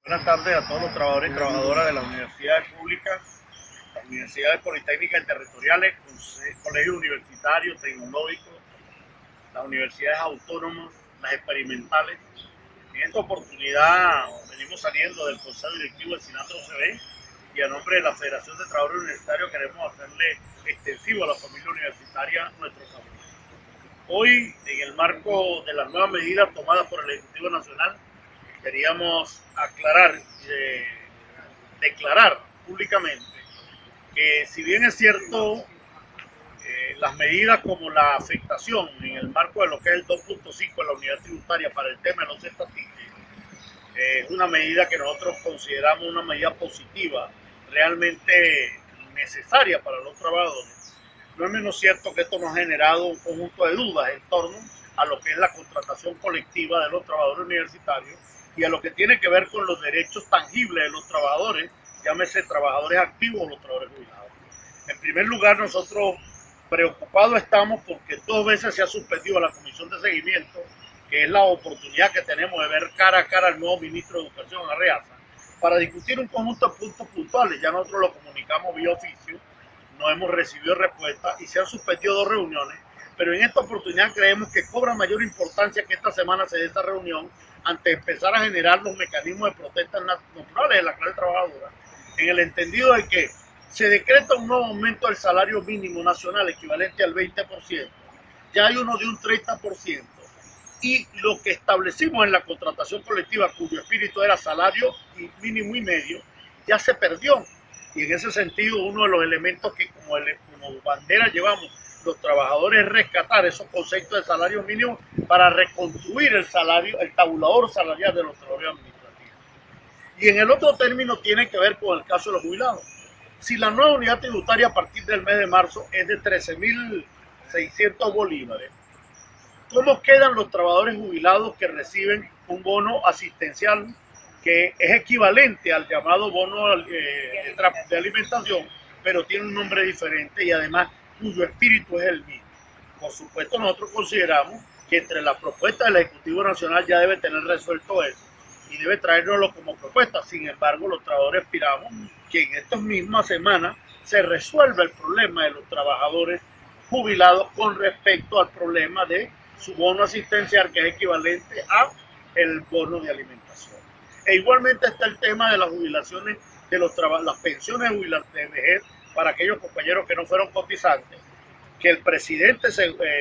Buenas tardes a todos los trabajadores y trabajadoras de las universidades públicas, las universidades politécnicas y territoriales, colegios universitarios, tecnológicos, las universidades autónomas, las experimentales. En esta oportunidad venimos saliendo del Consejo Directivo del Sinatra UCB y a nombre de la Federación de Trabajadores Universitarios queremos hacerle extensivo a la familia universitaria nuestro saludo. Hoy, en el marco de las nuevas medidas tomadas por el Ejecutivo Nacional, queríamos aclarar y declarar públicamente que, si bien es cierto, las medidas como la afectación en el marco de lo que es el 2.5 de la unidad tributaria para el tema de los estatiques, es una medida que nosotros consideramos una medida positiva, realmente necesaria para los trabajadores. No es menos cierto que esto nos ha generado un conjunto de dudas en torno a lo que es la contratación colectiva de los trabajadores universitarios y a lo que tiene que ver con los derechos tangibles de los trabajadores, llámese trabajadores activos o los trabajadores jubilados. En primer lugar, nosotros preocupados estamos porque 2 veces se ha suspendido la comisión de seguimiento, que es la oportunidad que tenemos de ver cara a cara al nuevo ministro de Educación, Arreaza, para discutir un conjunto de puntos puntuales. Ya nosotros lo comunicamos vía oficio, no hemos recibido respuesta y se han suspendido 2 reuniones, pero en esta oportunidad creemos que cobra mayor importancia que esta semana se dé esta reunión antes de empezar a generar los mecanismos de protesta naturales de la clase trabajadora, en el entendido de que se decreta un nuevo aumento del salario mínimo nacional equivalente al 20%, ya hay uno de un 30%, y lo que establecimos en la contratación colectiva, cuyo espíritu era salario mínimo y medio, ya se perdió. Y en ese sentido, uno de los elementos que como bandera llevamos los trabajadores es rescatar esos conceptos de salario mínimo para reconstruir el salario, el tabulador salarial de los trabajadores administrativos. Y en el otro término tiene que ver con el caso de los jubilados. Si la nueva unidad tributaria a partir del mes de marzo es de 13.600 bolívares, ¿cómo quedan los trabajadores jubilados que reciben un bono asistencial que es equivalente al llamado bono de alimentación, pero tiene un nombre diferente y además cuyo espíritu es el mismo? Por supuesto, nosotros consideramos que entre las propuestas del Ejecutivo Nacional ya debe tener resuelto eso y debe traérnoslo como propuesta. Sin embargo, los trabajadores aspiramos que en estas mismas semanas se resuelva el problema de los trabajadores jubilados con respecto al problema de su bono asistencial, que es equivalente a el bono de alimentación. E igualmente está el tema de las jubilaciones, de las pensiones de vejez para aquellos compañeros que no fueron cotizantes, que el presidente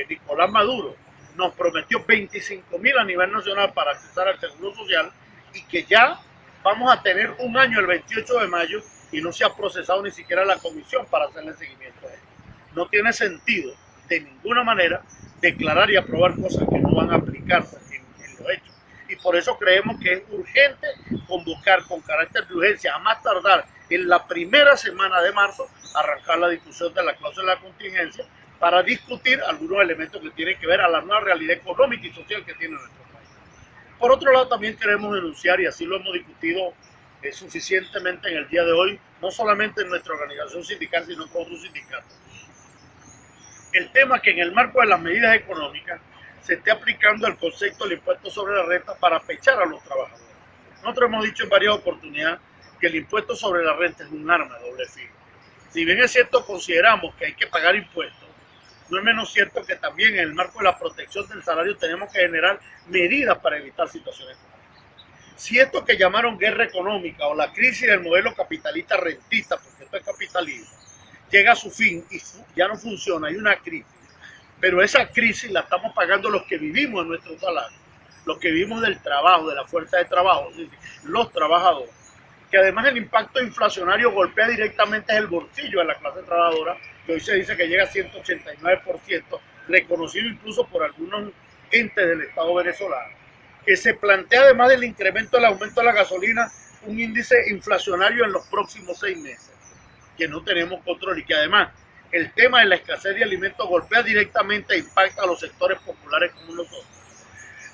Nicolás Maduro nos prometió 25.000 a nivel nacional para accesar al Seguro Social, y que ya vamos a tener un año el 28 de mayo y no se ha procesado ni siquiera la comisión para hacerle seguimiento a esto. No tiene sentido de ninguna manera declarar y aprobar cosas que no van a aplicarse en los hechos. Y por eso creemos que es urgente convocar con carácter de urgencia, a más tardar en la primera semana de marzo, arrancar la discusión de la cláusula de la contingencia para discutir algunos elementos que tienen que ver a la nueva realidad económica y social que tiene nuestro país. Por otro lado, también queremos denunciar, y así lo hemos discutido suficientemente en el día de hoy, no solamente en nuestra organización sindical, sino con otros sindicatos, el tema que en el marco de las medidas económicas se esté aplicando el concepto del impuesto sobre la renta para pechar a los trabajadores. Nosotros hemos dicho en varias oportunidades que el impuesto sobre la renta es un arma de doble filo. Si bien es cierto, consideramos que hay que pagar impuestos, no es menos cierto que también en el marco de la protección del salario tenemos que generar medidas para evitar situaciones como esta. Si esto que llamaron guerra económica o la crisis del modelo capitalista rentista, porque esto es capitalismo, llega a su fin y ya no funciona, hay una crisis, pero esa crisis la estamos pagando los que vivimos en nuestro salario, los que vivimos del trabajo, de la fuerza de trabajo, los trabajadores, que además el impacto inflacionario golpea directamente el bolsillo de la clase trabajadora, que hoy se dice que llega a 189%, reconocido incluso por algunos entes del Estado venezolano, que se plantea, además del incremento del aumento de la gasolina, un índice inflacionario en los próximos 6 meses, que no tenemos control, y que además el tema de la escasez de alimentos golpea directamente e impacta a los sectores populares como nosotros.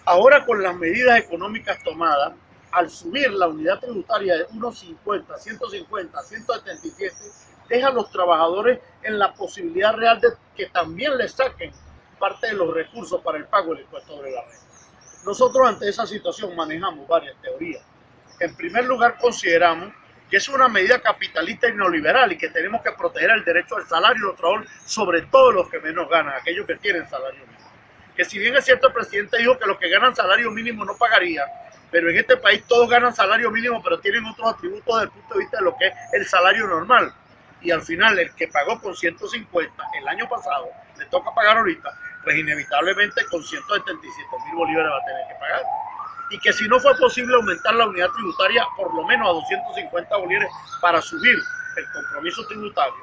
Ahora, con las medidas económicas tomadas, al subir la unidad tributaria de 1.50, 150, 177, deja a los trabajadores en la posibilidad real de que también les saquen parte de los recursos para el pago del impuesto sobre la renta. Nosotros ante esa situación manejamos varias teorías. En primer lugar, consideramos que es una medida capitalista y neoliberal y que tenemos que proteger el derecho al salario y los trabajadores, sobre todo los que menos ganan, aquellos que tienen salario mínimo. Que si bien es cierto, el presidente dijo que los que ganan salario mínimo no pagarían, pero en este país todos ganan salario mínimo, pero tienen otros atributos desde el punto de vista de lo que es el salario normal. Y al final, el que pagó con 150 el año pasado, le toca pagar ahorita, pues inevitablemente con 177.000 bolívares va a tener que pagar. Y que si no fue posible aumentar la unidad tributaria por lo menos a 250 bolívares para subir el compromiso tributario,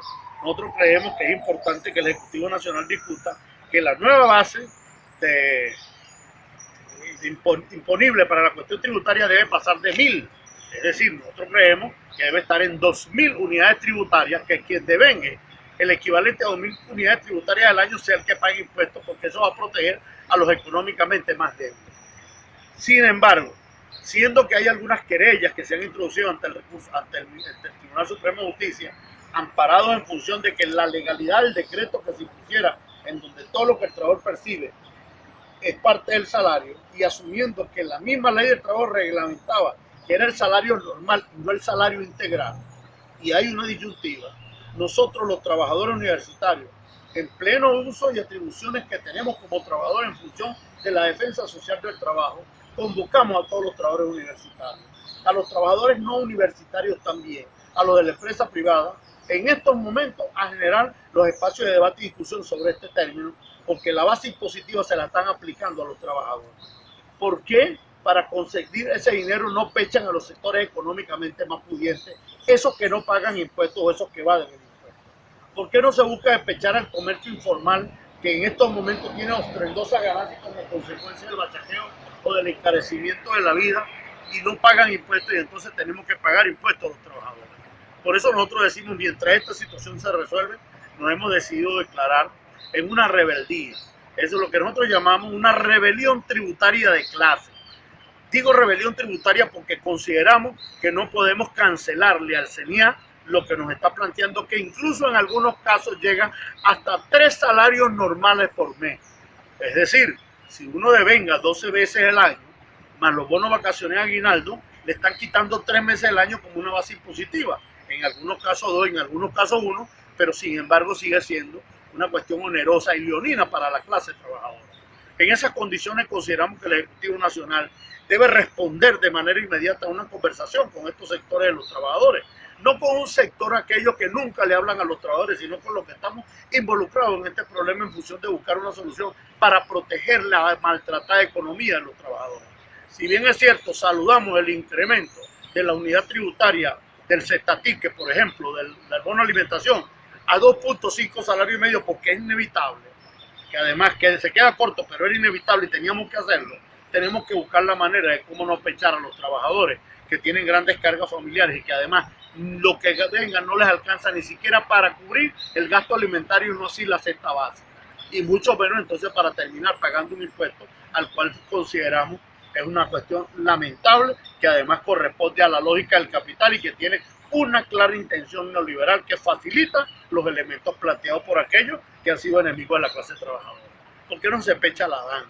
nosotros creemos que es importante que el Ejecutivo Nacional discuta que la nueva base imponible para la cuestión tributaria debe pasar de 1.000. Es decir, nosotros creemos que debe estar en 2.000 unidades tributarias, que quien devengue el equivalente a 2.000 unidades tributarias al año sea el que pague impuestos, porque eso va a proteger a los económicamente más débiles. Sin embargo, siendo que hay algunas querellas que se han introducido ante el Tribunal Supremo de Justicia, amparados en función de que la legalidad del decreto que se impusiera, en donde todo lo que el trabajador percibe es parte del salario, y asumiendo que la misma ley del trabajo reglamentaba que era el salario normal y no el salario integral, y hay una disyuntiva, nosotros los trabajadores universitarios, en pleno uso y atribuciones que tenemos como trabajadores en función de la defensa social del trabajo, convocamos a todos los trabajadores universitarios, a los trabajadores no universitarios también, a los de la empresa privada, en estos momentos a generar los espacios de debate y discusión sobre este término, porque la base impositiva se la están aplicando a los trabajadores. ¿Por qué? Para conseguir ese dinero no pechan a los sectores económicamente más pudientes, esos que no pagan impuestos o esos que evaden el impuesto. ¿Por qué no se busca despechar al comercio informal, que en estos momentos tiene estruendosas ganancias como consecuencia del bachajeo o del encarecimiento de la vida, y no pagan impuestos, y entonces tenemos que pagar impuestos a los trabajadores? Por eso nosotros decimos, mientras esta situación se resuelve, nos hemos decidido declarar en una rebeldía. Eso es lo que nosotros llamamos una rebelión tributaria de clase. Digo rebelión tributaria porque consideramos que no podemos cancelarle al CENIA lo que nos está planteando, que incluso en algunos casos llega hasta 3 salarios normales por mes. Es decir, si uno devenga 12 veces el año, más los bonos vacacionales aguinaldo, le están quitando 3 meses del año como una base impositiva. En algunos casos 2, en algunos casos 1, pero sin embargo sigue siendo una cuestión onerosa y leonina para la clase trabajadora. En esas condiciones consideramos que el Ejecutivo Nacional debe responder de manera inmediata a una conversación con estos sectores de los trabajadores, no con un sector aquellos que nunca le hablan a los trabajadores, sino con los que estamos involucrados en este problema en función de buscar una solución para proteger la maltratada economía de los trabajadores. Si bien es cierto, saludamos el incremento de la unidad tributaria del cestatique, por ejemplo, del bono alimentación, a 2.5 salarios y medio, porque es inevitable, que además que se queda corto, pero era inevitable y teníamos que hacerlo. Tenemos que buscar la manera de cómo no pechar a los trabajadores que tienen grandes cargas familiares y que además lo que vengan no les alcanza ni siquiera para cubrir el gasto alimentario y no así la cesta básica. Y mucho menos entonces para terminar pagando un impuesto al cual consideramos es una cuestión lamentable, que además corresponde a la lógica del capital y que tiene una clara intención neoliberal que facilita los elementos planteados por aquellos que han sido enemigos de la clase trabajadora. ¿Por qué no se pecha la banca,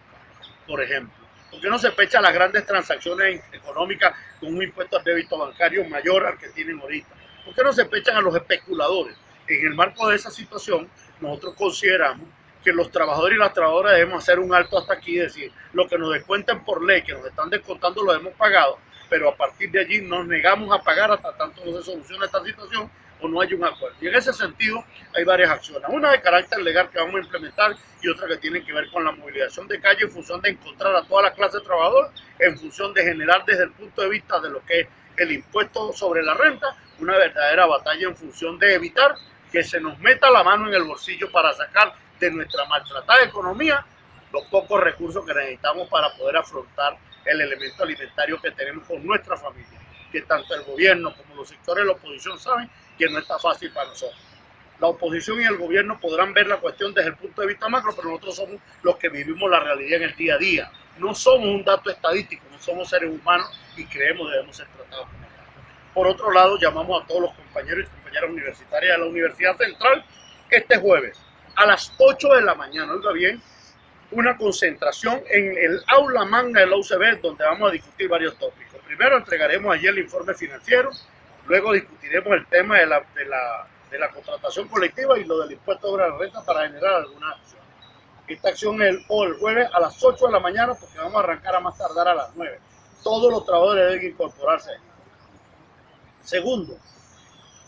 por ejemplo? ¿Por qué no se pecha las grandes transacciones económicas con un impuesto al débito bancario mayor al que tienen ahorita? ¿Por qué no se pechan a los especuladores? En el marco de esa situación, nosotros consideramos que los trabajadores y las trabajadoras debemos hacer un alto hasta aquí, es decir, lo que nos descuenten por ley, que nos están descontando, lo hemos pagado, pero a partir de allí nos negamos a pagar hasta tanto no se solucione esta situación o no hay un acuerdo. Y en ese sentido hay varias acciones, una de carácter legal que vamos a implementar y otra que tiene que ver con la movilización de calle en función de encontrar a toda la clase trabajadora, en función de generar desde el punto de vista de lo que es el impuesto sobre la renta, una verdadera batalla en función de evitar que se nos meta la mano en el bolsillo para sacar de nuestra maltratada economía los pocos recursos que necesitamos para poder afrontar el elemento alimentario que tenemos con nuestra familia, que tanto el gobierno como los sectores de la oposición saben que no está fácil para nosotros. La oposición y el gobierno podrán ver la cuestión desde el punto de vista macro, pero nosotros somos los que vivimos la realidad en el día a día. No somos un dato estadístico, no somos seres humanos y creemos que debemos ser tratados como tal. Por otro lado, llamamos a todos los compañeros y compañeras universitarias de la Universidad Central este jueves a las 8 de la mañana, oiga bien, una concentración en el aula magna de la UCB, donde vamos a discutir varios tópicos. Primero entregaremos allí el informe financiero, luego discutiremos el tema de la contratación colectiva y lo del impuesto sobre la renta para generar alguna acción. Esta acción es el jueves a las 8 de la mañana porque vamos a arrancar a más tardar a las 9. Todos los trabajadores deben incorporarse. Segundo,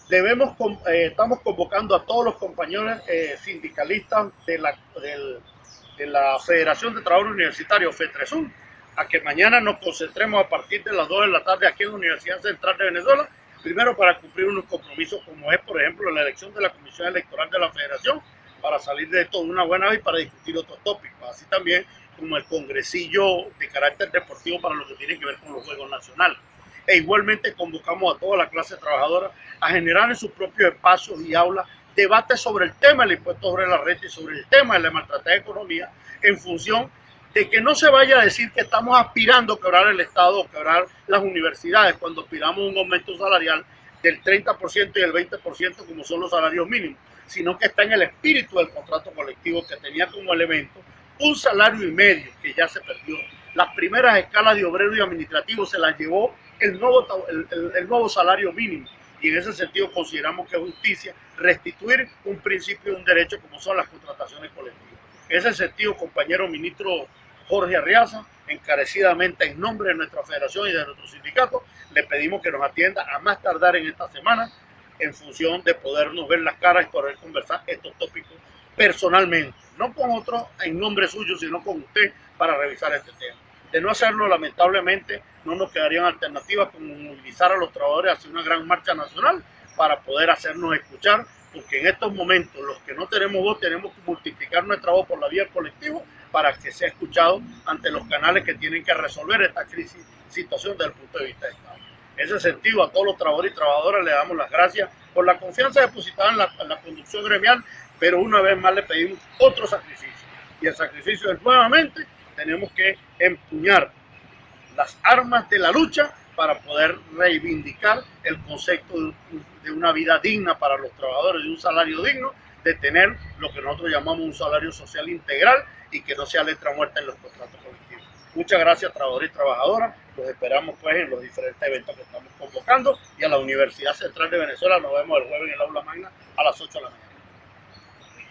estamos convocando a todos los compañeros sindicalistas de la Federación de Trabajadores Universitarios, FETRESUN, a que mañana nos concentremos a partir de las 2 de la tarde aquí en la Universidad Central de Venezuela, primero para cumplir unos compromisos como es, por ejemplo, la elección de la Comisión Electoral de la Federación, para salir de esto de una buena vez y para discutir otros tópicos, así también como el congresillo de carácter deportivo para lo que tiene que ver con los Juegos Nacionales. E igualmente convocamos a toda la clase trabajadora a generar en sus propios espacios y aulas debates sobre el tema del impuesto sobre la renta y sobre el tema de la maltratada economía, en función de que no se vaya a decir que estamos aspirando a quebrar el Estado o quebrar las universidades cuando aspiramos a un aumento salarial del 30% y del 20% como son los salarios mínimos, sino que está en el espíritu del contrato colectivo que tenía como elemento un salario y medio que ya se perdió. Las primeras escalas de obrero y administrativo se las llevó el nuevo salario mínimo, y en ese sentido consideramos que es justicia restituir un principio y un derecho como son las contrataciones colectivas. En ese sentido, compañero ministro Jorge Arriaza, encarecidamente en nombre de nuestra federación y de nuestro sindicato, le pedimos que nos atienda a más tardar en esta semana en función de podernos ver las caras y poder conversar estos tópicos personalmente, no con otros en nombre suyo, sino con usted para revisar este tema. De no hacerlo, lamentablemente, no nos quedarían alternativas como movilizar a los trabajadores hacia una gran marcha nacional para poder hacernos escuchar, porque en estos momentos los que no tenemos voz tenemos que multiplicar nuestra voz por la vía del colectivo para que sea escuchado ante los canales que tienen que resolver esta situación desde el punto de vista de Estado. En ese sentido, a todos los trabajadores y trabajadoras le damos las gracias por la confianza depositada en la conducción gremial, pero una vez más le pedimos otro sacrificio. Y el sacrificio es nuevamente tenemos que empuñar las armas de la lucha para poder reivindicar el concepto de una vida digna para los trabajadores, de un salario digno, de tener lo que nosotros llamamos un salario social integral y que no sea letra muerta en los contratos colectivos. Muchas gracias, trabajadores y trabajadoras. Los esperamos pues en los diferentes eventos que estamos convocando, y a la Universidad Central de Venezuela nos vemos el jueves en el aula magna a las 8 de la mañana.